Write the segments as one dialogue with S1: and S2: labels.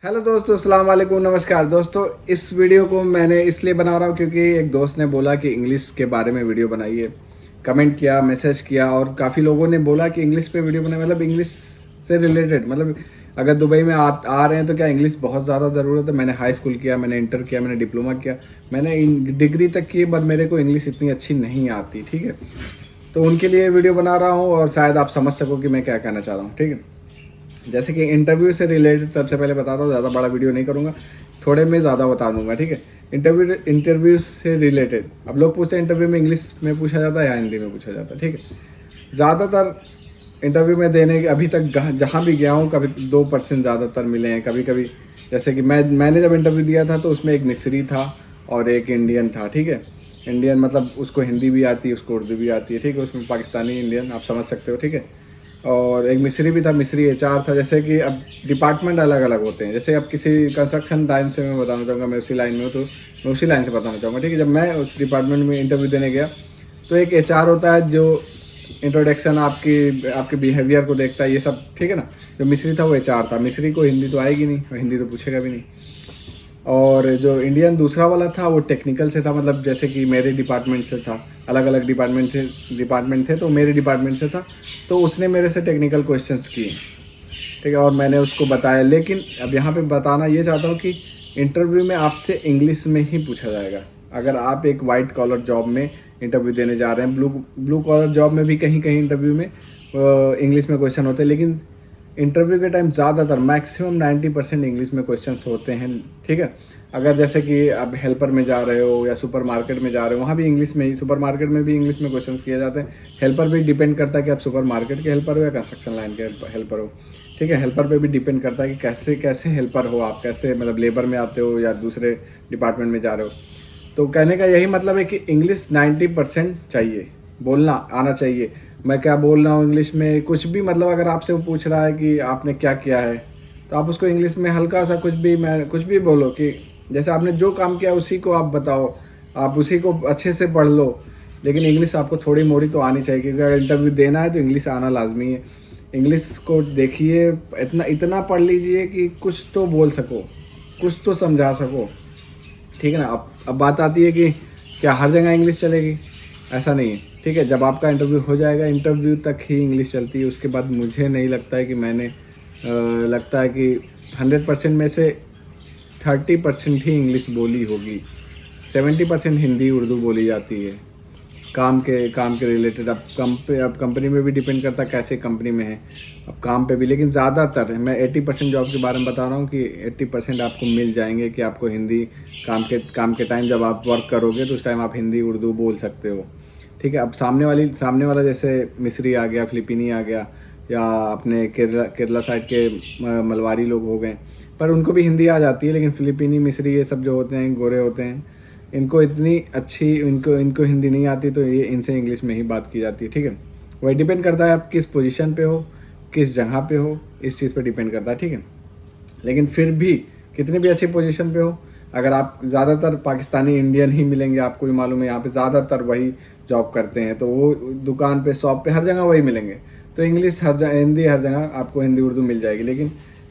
S1: Hello दोस्तों, अस्सलाम वालेकुम, नमस्कार दोस्तों। इस वीडियो को मैंने इसलिए बना रहा हूँ क्योंकि एक दोस्त ने बोला कि इंग्लिश के बारे में वीडियो बनाइए। कमेंट किया, मैसेज किया और काफ़ी लोगों ने बोला कि इंग्लिश पे वीडियो बनाए, मतलब इंग्लिश से रिलेटेड। मतलब अगर दुबई में आ रहे हैं तो क्या इंग्लिश बहुत ज़्यादा ज़रूरत है। मैंने हाई स्कूल किया, मैंने इंटर किया, मैंने डिप्लोमा किया, मैंने डिग्री तक की, बट मेरे को इंग्लिश इतनी अच्छी नहीं आती। ठीक है, तो उनके लिए वीडियो बना रहा हूँ और शायद आप समझ सको कि मैं क्या कहना चाह रहा हूँ। ठीक है, जैसे कि इंटरव्यू से रिलेटेड सबसे पहले बताता हूँ, ज़्यादा बड़ा वीडियो नहीं करूँगा, थोड़े में ज़्यादा बता दूंगा। ठीक है, इंटरव्यू से रिलेटेड अब लोग पूछते हैं इंटरव्यू में इंग्लिश में पूछा जाता है या हिंदी में पूछा जाता है। ठीक है, ज़्यादातर इंटरव्यू में देने अभी तक जहाँ भी गया हूँ, कभी 2% ज़्यादातर मिले हैं। कभी कभी जैसे कि मैंने जब इंटरव्यू दिया था तो उसमें एक मिस्री था और एक इंडियन था। ठीक है, इंडियन मतलब उसको हिंदी भी आती है, उसको उर्दू भी आती है। ठीक है, उसमें पाकिस्तानी इंडियन आप समझ सकते हो। ठीक है, और एक मिस्री भी था, मिस्री एचआर था। जैसे कि अब डिपार्टमेंट अलग अलग होते हैं। जैसे अब किसी कंस्ट्रक्शन लाइन से मैं बताना चाहूँगा, मैं उसी लाइन में हूँ तो मैं उसी लाइन से बताना चाहूँगा। ठीक है, जब मैं उस डिपार्टमेंट में इंटरव्यू देने गया तो एक एचआर होता है जो इंट्रोडक्शन आपकी आपके बिहेवियर को देखता है, ये सब। ठीक है ना, जो मिस्री था वो एचआर था। मिस्री को हिंदी तो आएगी नहीं, हिंदी तो पूछेगा भी नहीं। और जो इंडियन दूसरा वाला था वो टेक्निकल से था, मतलब जैसे कि मेरे डिपार्टमेंट से था। अलग अलग डिपार्टमेंट थे तो मेरे डिपार्टमेंट से था, तो उसने मेरे से टेक्निकल क्वेश्चंस किए। ठीक है, और मैंने उसको बताया। लेकिन अब यहाँ पे बताना ये चाहता हूँ कि इंटरव्यू में आपसे इंग्लिश में ही पूछा जाएगा। अगर आप एक वाइट कॉलर जॉब में इंटरव्यू देने जा रहे हैं, ब्लू कॉलर जॉब में भी कहीं कहीं इंटरव्यू में इंग्लिश में क्वेश्चन होते हैं, लेकिन इंटरव्यू के टाइम ज़्यादातर मैक्सिमम 90% इंग्लिश में क्वेश्चंस होते हैं। ठीक है, अगर जैसे कि आप हेल्पर में जा रहे हो या सुपर मार्केट में जा रहे हो, वहाँ भी इंग्लिश में ही, सुपर मार्केट में भी इंग्लिश में क्वेश्चंस किए जाते हैं। हेल्पर भी डिपेंड करता है कि आप सुपर मार्केट के हेल्पर हो या कंस्ट्रक्शन लाइन के हेल्पर हो। ठीक है, हेल्पर पे भी डिपेंड करता है कि कैसे कैसे हेल्पर हो आप, कैसे मतलब लेबर में आते हो या दूसरे डिपार्टमेंट में जा रहे हो। तो कहने का यही मतलब है कि इंग्लिश 90% चाहिए, बोलना आना चाहिए। मैं क्या बोल रहा हूँ इंग्लिश में, कुछ भी मतलब अगर आपसे वो पूछ रहा है कि आपने क्या किया है, तो आप उसको इंग्लिश में हल्का सा कुछ भी बोलो कि जैसे आपने जो काम किया उसी को आप बताओ, आप उसी को अच्छे से पढ़ लो। लेकिन इंग्लिश आपको थोड़ी मोड़ी तो आनी चाहिए, क्योंकि अगर इंटरव्यू देना है तो इंग्लिश आना लाजमी है। इंग्लिश को देखिए, इतना इतना पढ़ लीजिए कि कुछ तो बोल सको, कुछ तो समझा सको। ठीक है ना। अब बात आती है कि क्या हर जगह इंग्लिश चलेगी? ऐसा नहीं है। ठीक है, जब आपका इंटरव्यू हो जाएगा, इंटरव्यू तक ही इंग्लिश चलती है। उसके बाद मुझे नहीं लगता है कि लगता है कि 100% में से 30% ही इंग्लिश बोली होगी, 70% हिंदी उर्दू बोली जाती है काम के रिलेटेड। अब कंपनी में भी डिपेंड करता है कैसे कंपनी में है, अब काम पे भी। लेकिन ज़्यादातर मैं 80% जॉब के बारे में बता रहा हूँ कि 80% आपको मिल जाएंगे कि आपको हिंदी काम के टाइम जब आप वर्क करोगे तो उस टाइम आप हिंदी उर्दू बोल सकते हो। ठीक है, अब सामने वाला जैसे मिस्री आ गया, फिलिपीनी आ गया, या अपने केरला साइड के मलवारी लोग हो गए, पर उनको भी हिंदी आ जाती है। लेकिन फिलिपीनी मिस्री ये सब जो होते हैं, गोरे होते हैं, इनको इतनी अच्छी इनको हिंदी नहीं आती, तो ये इनसे इंग्लिश में ही बात की जाती है। ठीक है, वही डिपेंड करता है आप किस पोजीशन पे हो, किस जगह पे हो, इस चीज़ पे डिपेंड करता है। ठीक है, लेकिन फिर भी कितनी भी अच्छी पोजीशन पे हो, अगर आप ज़्यादातर पाकिस्तानी इंडियन ही मिलेंगे, आपको भी मालूम है यहाँ पे ज़्यादातर वही जॉब करते हैं, तो वो दुकान पे, शॉप पे, हर जगह वही मिलेंगे। तो इंग्लिश हर जगह, हिंदी हर जगह आपको हिंदी उर्दू मिल जाएगी।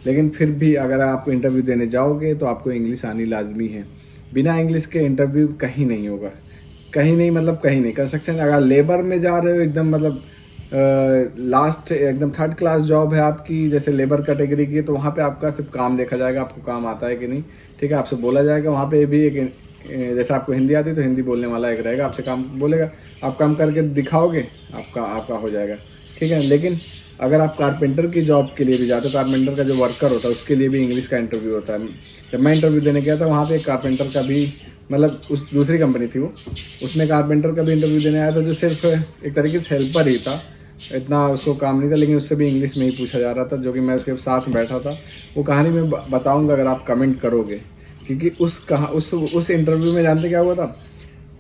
S1: लेकिन फिर भी अगर आप इंटरव्यू देने जाओगे तो आपको इंग्लिश आनी लाजमी है। बिना इंग्लिश के इंटरव्यू कहीं नहीं होगा, कहीं नहीं, मतलब कहीं नहीं। कंस्ट्रक्शन अगर लेबर में जा रहे हो, एकदम मतलब लास्ट एकदम थर्ड क्लास जॉब है आपकी, जैसे लेबर कैटेगरी की, तो वहाँ पे आपका सिर्फ काम देखा जाएगा, आपको काम आता है कि नहीं। ठीक है, आपसे बोला जाएगा। वहाँ पे भी एक जैसे आपको हिंदी आती है तो हिंदी बोलने वाला एक रहेगा, आपसे काम बोलेगा, आप काम करके दिखाओगे, आपका हो जाएगा। ठीक है, लेकिन अगर आप कारपेंटर की जॉब के लिए भी जाते हो, कारपेंटर का जो वर्कर होता है उसके लिए भी इंग्लिश का इंटरव्यू होता है। जब मैं इंटरव्यू देने गया था वहाँ पे एक कारपेंटर का भी, मतलब उस दूसरी कंपनी थी वो, उसमें कारपेंटर का भी इंटरव्यू देने आया था, जो सिर्फ एक तरीके से हेल्पर ही था, इतना उसको काम नहीं था। लेकिन उससे भी इंग्लिश में ही पूछा जा रहा था, जो कि मैं उसके साथ बैठा था। वो कहानी मैं बताऊंगा अगर आप कमेंट करोगे, क्योंकि उस इंटरव्यू में जानते क्या हुआ था।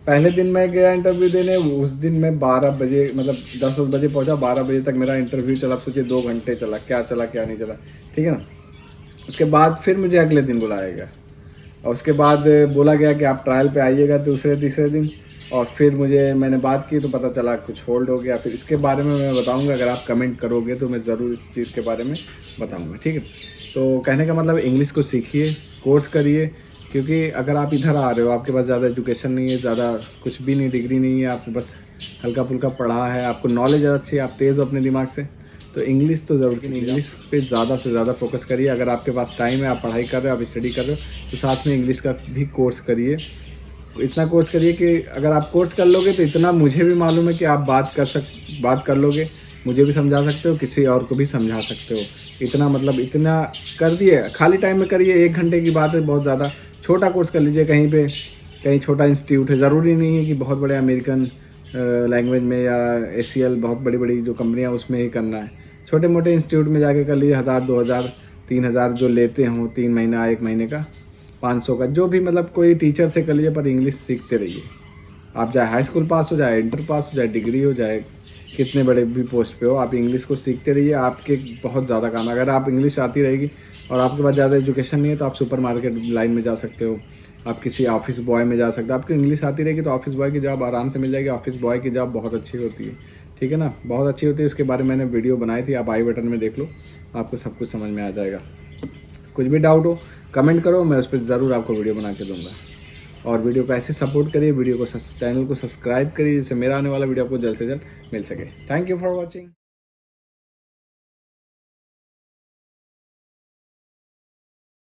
S1: पहले दिन मैं गया इंटरव्यू देने, उस दिन मैं 12 बजे, मतलब 10 बजे पहुंचा, 12 बजे तक मेरा इंटरव्यू चला। आप सोचिए 2 घंटे चला, क्या चला क्या नहीं चला। ठीक है ना। उसके बाद फिर मुझे अगले दिन बुलाया गया और उसके बाद बोला गया कि आप ट्रायल पे आइएगा दूसरे तीसरे दिन। और फिर मैंने बात की तो पता चला कुछ होल्ड हो गया। फिर इसके बारे में मैं बताऊंगा, अगर आप कमेंट करोगे तो मैं ज़रूर इस चीज़ के बारे में बताऊंगा, ठीक है। तो कहने का मतलब इंग्लिश को सीखिए, कोर्स करिए, क्योंकि अगर आप इधर आ रहे हो, आपके पास ज़्यादा एजुकेशन नहीं है, ज़्यादा कुछ भी नहीं, डिग्री नहीं है, आपके बस हल्का फुल्का पढ़ा है, आपको नॉलेज अच्छी है, आप तेज़ हो अपने दिमाग से, तो इंग्लिश तो ज़रूर सीखिए। इंग्लिश पे ज़्यादा से ज़्यादा फोकस करिए। अगर आपके पास टाइम है, आप पढ़ाई कर रहे हो, आप स्टडी कर रहे हो, तो साथ में इंग्लिश का भी कोर्स करिए। इतना कोर्स करिए कि अगर आप कोर्स कर लोगे तो इतना मुझे भी मालूम है कि आप बात कर लोगे, मुझे भी समझा सकते हो, किसी और को भी समझा सकते हो। इतना मतलब इतना कर दिए, खाली टाइम में करिए। 1 घंटे की बात है, बहुत ज़्यादा छोटा कोर्स कर लीजिए कहीं पे, कहीं छोटा इंस्टीट्यूट है, ज़रूरी नहीं है कि बहुत बड़े अमेरिकन लैंग्वेज में या ACL बहुत बड़ी बड़ी जो कंपनियां उसमें ही करना है। छोटे मोटे इंस्टीट्यूट में जाके कर लीजिए, 1000 2000 3000 जो लेते हों, 3 महीना 1 महीने का 500 का, जो भी मतलब कोई टीचर से कर लीजिए, पर इंग्लिश सीखते रहिए। आप चाहे हाई स्कूल पास हो, चाहे इंटर पास हो, चाहे डिग्री हो, चाहे कितने बड़े भी पोस्ट पे हो, आप इंग्लिश को सीखते रहिए। आपके बहुत ज़्यादा काम है। अगर आप इंग्लिश आती रहेगी और आपके पास ज़्यादा एजुकेशन नहीं है तो आप सुपर मार्केट लाइन में जा सकते हो, आप किसी ऑफिस बॉय में जा सकते हो। आपको इंग्लिश आती रहेगी तो ऑफिस बॉय की जॉब आराम से मिल जाएगी। ऑफिस बॉय की जॉब बहुत अच्छी होती है, ठीक है ना, बहुत अच्छी होती है। उसके बारे में मैंने वीडियो बनाई थी, आप आई बटन में देख लो, आपको सब कुछ समझ में आ जाएगा। कुछ भी डाउट हो कमेंट करो, मैं उस पर ज़रूर आपको वीडियो बना के दूंगा। और वीडियो को ऐसे सपोर्ट करिए, वीडियो को चैनल को सब्सक्राइब करिए, जिससे मेरा आने वाला वीडियो आपको जल्द से जल्द मिल सके। Thank you for watching.